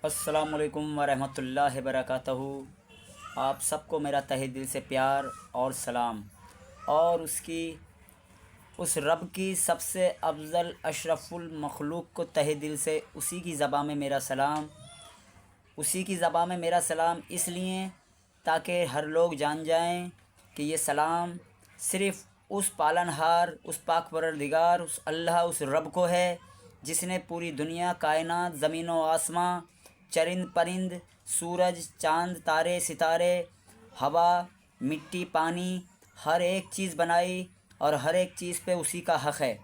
अस्सलाम वालेकुम वरहमतुल्लाहि वबरकातुहू। आप सबको मेरा तहे दिल से प्यार और सलाम, और उस रब की सबसे अफज़ल अशरफुल मखलूक को तहे दिल से उसी की ज़बान में मेरा सलाम। उसी की ज़बान में मेरा सलाम इसलिए ताकि हर लोग जान जाएं कि ये सलाम सिर्फ़ उस पालनहार, उस पाक परवरदिगार, उस अल्लाह, उस रब को है जिसने पूरी दुनिया, कायनात, ज़मीन व आसमां, चरिंद परिंद, सूरज, चाँद, तारे, सितारे, हवा, मिट्टी, पानी, हर एक चीज़ बनाई और हर एक चीज़ पे उसी का हक़ है।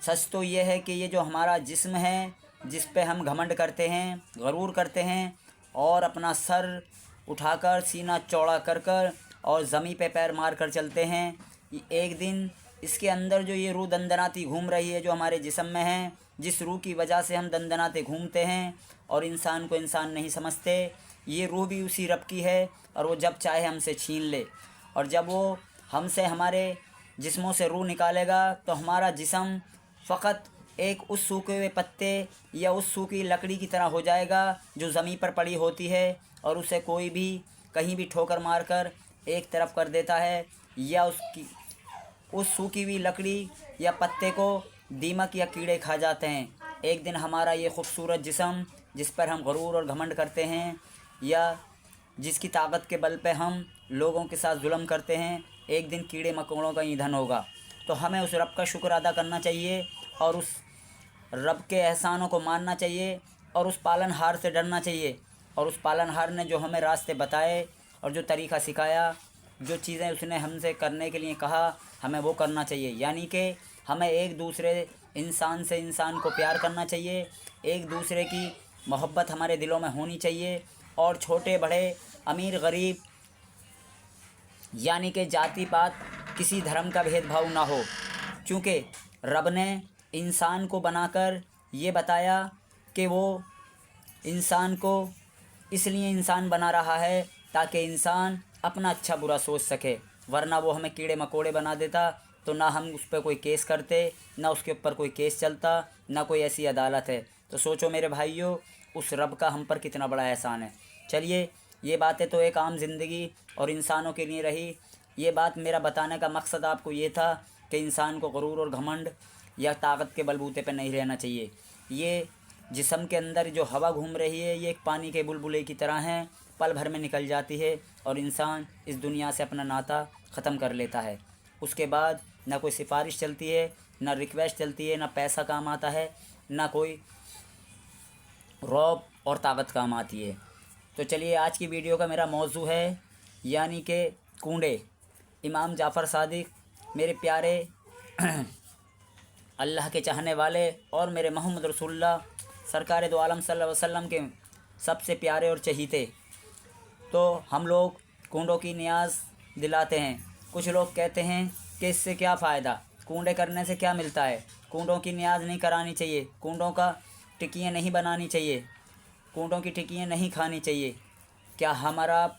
सच तो ये है कि ये जो हमारा जिस्म है, जिस पे हम घमंड करते हैं, गरूर करते हैं और अपना सर उठाकर सीना चौड़ा कर कर और ज़मीं पे पैर मार कर चलते हैं, ये एक दिन इसके अंदर जो ये रूह दंदनाती घूम रही है, जो हमारे जिस्म में है, जिस रूह की वजह से हम दंदनाते घूमते हैं और इंसान को इंसान नहीं समझते, ये रूह भी उसी रब की है और वो जब चाहे हमसे छीन ले। और जब वो हमसे, हमारे जिस्मों से रूह निकालेगा तो हमारा जिस्म फ़कत एक उस सूखे हुए पत्ते या उस सूखी लकड़ी की तरह हो जाएगा जो ज़मीन पर पड़ी होती है और उसे कोई भी कहीं भी ठोकर मारकर एक तरफ कर देता है, या उस सूखी हुई लकड़ी या पत्ते को दीमक या कीड़े खा जाते हैं। एक दिन हमारा ये खूबसूरत जिस्म, जिस पर हम गरूर और घमंड करते हैं या जिसकी ताकत के बल पे हम लोगों के साथ जुल्म करते हैं, एक दिन कीड़े मकोड़ों का ईंधन होगा। तो हमें उस रब का शुक्र अदा करना चाहिए और उस रब के एहसानों को मानना चाहिए और उस पालनहार से डरना चाहिए। और उस पालनहार ने जो हमें रास्ते बताए और जो तरीक़ा सिखाया, जो चीज़ें उसने हमसे करने के लिए कहा, हमें वो करना चाहिए। यानी कि हमें एक दूसरे इंसान से इंसान को प्यार करना चाहिए, एक दूसरे की मोहब्बत हमारे दिलों में होनी चाहिए, और छोटे बड़े, अमीर गरीब, यानी कि जाति पात, किसी धर्म का भेदभाव ना हो। क्योंकि रब ने इंसान को बनाकर ये बताया कि वो इंसान को इसलिए इंसान बना रहा है ताकि इंसान अपना अच्छा बुरा सोच सके, वरना वो हमें कीड़े मकोड़े बना देता तो ना हम उस पर कोई केस करते, ना उसके ऊपर कोई केस चलता, ना कोई ऐसी अदालत है। तो सोचो मेरे भाइयों, उस रब का हम पर कितना बड़ा एहसान है। चलिए, ये बातें तो एक आम ज़िंदगी और इंसानों के लिए रही। ये बात मेरा बताने का मकसद आपको ये था कि इंसान को गरूर और घमंड या ताकत के बलबूते पर नहीं रहना चाहिए। ये जिस्म के अंदर जो हवा घूम रही है, ये एक पानी के बुलबुले की तरह है, पल भर में निकल जाती है और इंसान इस दुनिया से अपना नाता ख़त्म कर लेता है। उसके बाद ना कोई सिफारिश चलती है, ना रिक्वेस्ट चलती है, ना पैसा काम आता है, ना कोई रौब और ताकत काम आती है। तो चलिए, आज की वीडियो का मेरा मौजू है यानी कि कूंडे। इमाम जाफ़र सादिक, मेरे प्यारे अल्लाह के चाहने वाले और मेरे मोहम्मद रसूलुल्लाह सरकार दो आलम सल्लल्लाहु अलैहि वसल्लम के सबसे प्यारे और चहीते, तो हम लोग कूंडों की नियाज़ दिलाते हैं। कुछ लोग कहते हैं कि इससे क्या फ़ायदा, कूंडे करने से क्या मिलता है, कूंडों की नियाज़ नहीं करानी चाहिए, कूंडों का टिकियाँ नहीं बनानी चाहिए, कूंडों की टिकियाँ नहीं खानी चाहिए। क्या हमारा आप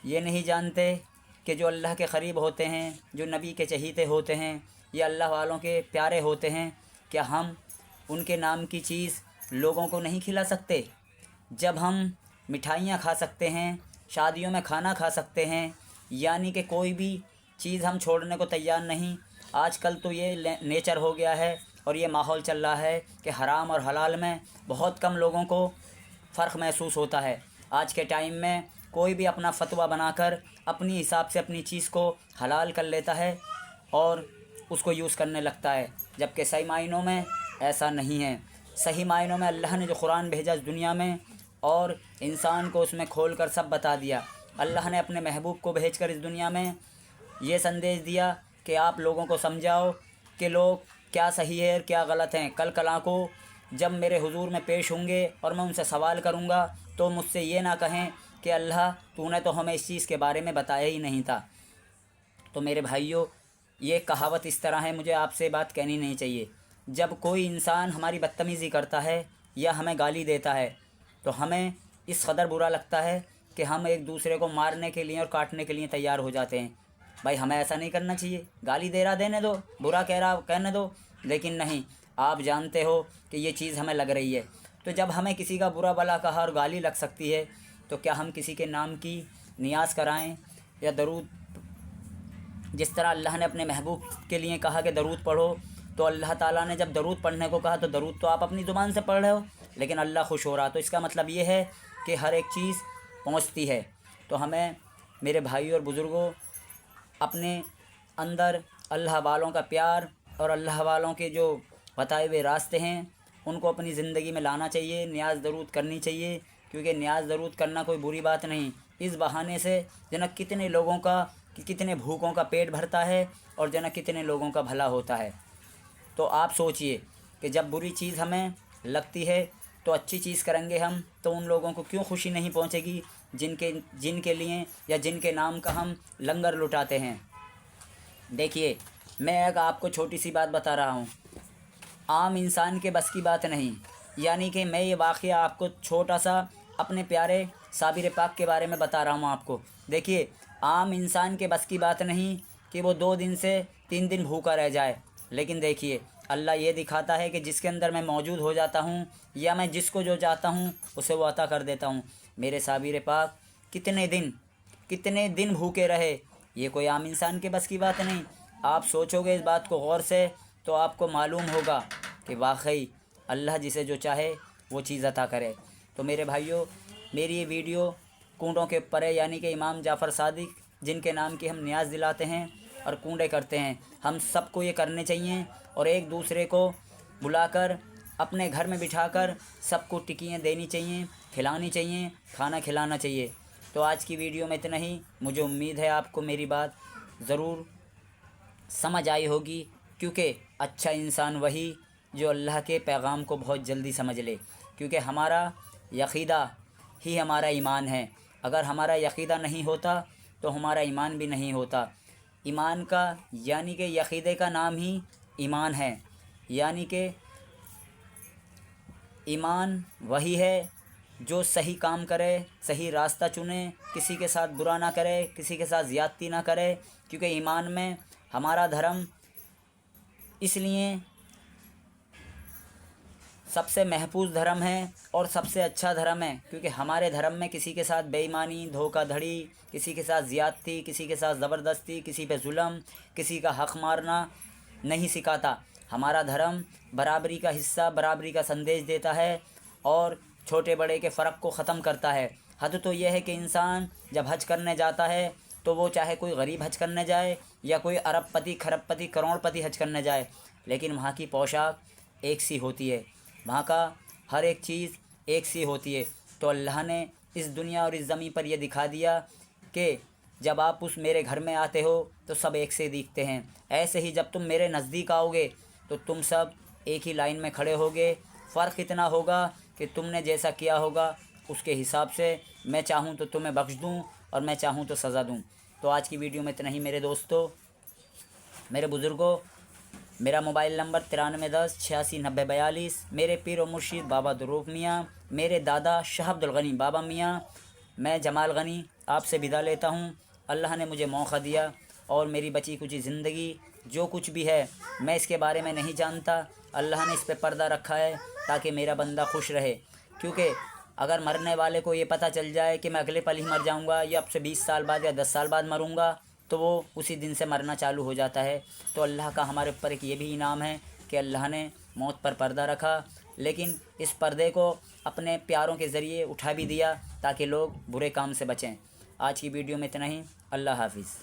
ये नहीं जानते कि जो अल्लाह के क़रीब होते हैं, जो नबी के चहीते होते हैं, या अल्लाह वालों के प्यारे होते हैं, क्या हम उनके नाम की चीज़ लोगों को नहीं खिला सकते? जब हम मिठाइयाँ खा सकते हैं, शादियों में खाना खा सकते हैं, यानी कि कोई भी चीज़ हम छोड़ने को तैयार नहीं। आजकल तो ये नेचर हो गया है और ये माहौल चल रहा है कि हराम और हलाल में बहुत कम लोगों को फ़र्क महसूस होता है। आज के टाइम में कोई भी अपना फतवा बनाकर अपनी हिसाब से अपनी चीज़ को हलाल कर लेता है और उसको यूज़ करने लगता है, जबकि सही मायनों में ऐसा नहीं है। सही मायनों में अल्लाह ने जो कुरान भेजा इस दुनिया में और इंसान को उसमें खोल कर सब बता दिया। अल्लाह ने अपने महबूब को भेजकर इस दुनिया में ये संदेश दिया कि आप लोगों को समझाओ कि लोग क्या सही है और क्या गलत हैं। कल कला को जब मेरे हुजूर में पेश होंगे और मैं उनसे सवाल करूँगा तो मुझसे ये ना कहें कि अल्लाह तूने तो हमें इस चीज़ के बारे में बताया ही नहीं था। तो मेरे भाइयों, ये कहावत इस तरह है, मुझे आपसे बात कहनी नहीं चाहिए। जब कोई इंसान हमारी बदतमीज़ी करता है या हमें गाली देता है तो हमें इस कदर बुरा लगता है कि हम एक दूसरे को मारने के लिए और काटने के लिए तैयार हो जाते हैं। भाई, हमें ऐसा नहीं करना चाहिए। गाली दे रहा देने दो, बुरा कह रहा कहने दो, लेकिन नहीं, आप जानते हो कि ये चीज़ हमें लग रही है। تو جب ہمیں کسی کا برا بلا کہا اور گالی لگ سکتی ہے تو کیا ہم کسی کے نام کی نیاز کرائیں یا درود؟ جس طرح اللہ نے اپنے محبوب کے لیے کہا کہ درود پڑھو، تو اللہ تعالیٰ نے جب درود پڑھنے کو کہا تو درود تو آپ اپنی زبان سے پڑھ رہے ہو لیکن اللہ خوش ہو رہا، تو اس کا مطلب یہ ہے کہ ہر ایک چیز پہنچتی ہے۔ تو ہمیں میرے بھائیوں اور بزرگوں اپنے اندر اللہ والوں کا پیار اور اللہ والوں کے جو بتائے ہوئے راستے ہیں ان کو اپنی زندگی میں لانا چاہیے، نیاز درود کرنی چاہیے، کیونکہ نیاز درود کرنا کوئی بری بات نہیں۔ اس بہانے سے جنک کتنے لوگوں کا، کتنے بھوکوں کا پیٹ بھرتا ہے اور جنک کتنے لوگوں کا بھلا ہوتا ہے۔ تو آپ سوچئے کہ جب بری چیز ہمیں لگتی ہے تو اچھی چیز کریں گے ہم تو ان لوگوں کو کیوں خوشی نہیں پہنچے گی جن کے لیے یا جن کے نام کا ہم لنگر لٹاتے ہیں۔ دیکھیے میں ایک آپ کو چھوٹی سی بات بتا رہا ہوں، عام انسان کے بس کی بات نہیں، یعنی کہ میں یہ واقعہ آپ کو چھوٹا سا اپنے پیارے صابر پاک کے بارے میں بتا رہا ہوں آپ کو۔ دیکھیے عام انسان کے بس کی بات نہیں کہ وہ 2 دن سے 3 دن بھوکا رہ جائے، لیکن دیکھیے اللہ یہ دکھاتا ہے کہ جس کے اندر میں موجود ہو جاتا ہوں یا میں جس کو جو چاہتا ہوں اسے وہ عطا کر دیتا ہوں۔ میرے صابر پاک کتنے دن بھوکے رہے، یہ کوئی عام انسان کے بس کی بات نہیں۔ آپ سوچو گے اس بات کو غور سے تو آپ کو معلوم ہوگا کہ واقعی اللہ جسے جو چاہے وہ چیز عطا کرے۔ تو میرے بھائیوں میری یہ ویڈیو کنڈوں کے اوپر ہے، یعنی کہ امام جعفر صادق جن کے نام کی ہم نیاز دلاتے ہیں اور کنڈے کرتے ہیں، ہم سب کو یہ کرنے چاہیے اور ایک دوسرے کو بلا کر اپنے گھر میں بٹھا کر سب کو ٹکیاں دینی چاہیے، کھلانی چاہیے، کھانا کھلانا چاہیے۔ تو آج کی ویڈیو میں اتنا ہی، مجھے امید ہے آپ کو میری بات ضرور سمجھ آئی ہوگی، کیونکہ اچھا انسان وہی جو اللہ کے پیغام کو بہت جلدی سمجھ لے، کیونکہ ہمارا عقیدہ ہی ہمارا ایمان ہے۔ اگر ہمارا عقیدہ نہیں ہوتا تو ہمارا ایمان بھی نہیں ہوتا۔ ایمان کا یعنی کہ عقیدے کا نام ہی ایمان ہے، یعنی کہ ایمان وہی ہے جو صحیح کام کرے، صحیح راستہ چنے، کسی کے ساتھ برا نہ کرے، کسی کے ساتھ زیادتی نہ کرے، کیونکہ ایمان میں ہمارا دھرم اس لیے سب سے محفوظ دھرم ہے اور سب سے اچھا دھرم ہے، کیونکہ ہمارے دھرم میں کسی کے ساتھ بے ایمانی، دھوکہ دھڑی، کسی کے ساتھ زیادتی، کسی کے ساتھ زبردستی، کسی پہ ظلم، کسی کا حق مارنا نہیں سکھاتا۔ ہمارا دھرم برابری کا حصہ، برابری کا سندیش دیتا ہے اور چھوٹے بڑے کے فرق کو ختم کرتا ہے۔ حد تو یہ ہے کہ انسان جب حج کرنے جاتا ہے تو وہ چاہے کوئی غریب حج کرنے جائے یا کوئی ارب پتی، کھرب پتی، کروڑ پتی حج کرنے جائے، لیکن وہاں کی پوشاک ایک سی ہوتی ہے، وہاں کا ہر ایک چیز ایک سی ہوتی ہے۔ تو اللہ نے اس دنیا اور اس زمین پر یہ دکھا دیا کہ جب آپ اس میرے گھر میں آتے ہو تو سب ایک سے دکھتے ہیں، ایسے ہی جب تم میرے نزدیک آؤ گے تو تم سب ایک ہی لائن میں کھڑے ہوگے۔ فرق اتنا ہوگا کہ تم نے جیسا کیا ہوگا اس کے حساب سے میں چاہوں تو تمہیں بخش دوں اور میں چاہوں تو سزا دوں۔ تو آج کی ویڈیو میں اتنا ہی میرے دوستو، میرے بزرگوں۔ میرا موبائل نمبر 9310869042، میرے پیر و مرشد بابا دروغ میاں، میرے دادا شاہ عبد الغنی بابا میاں، میں جمال غنی آپ سے ودا لیتا ہوں۔ اللہ نے مجھے موقع دیا اور میری بچی کچی زندگی جو کچھ بھی ہے میں اس کے بارے میں نہیں جانتا، اللہ نے اس پہ پردہ رکھا ہے تاکہ میرا بندہ خوش رہے، کیونکہ اگر مرنے والے کو یہ پتہ چل جائے کہ میں اگلے پل ہی مر جاؤں گا یا اب سے 20 سال بعد یا 10 سال بعد مروں گا تو وہ اسی دن سے مرنا چالو ہو جاتا ہے۔ تو اللہ کا ہمارے اوپر ایک یہ بھی انعام ہے کہ اللہ نے موت پر پردہ رکھا، لیکن اس پردے کو اپنے پیاروں کے ذریعے اٹھا بھی دیا تاکہ لوگ برے کام سے بچیں۔ آج کی ویڈیو میں اتنا ہی، اللہ حافظ۔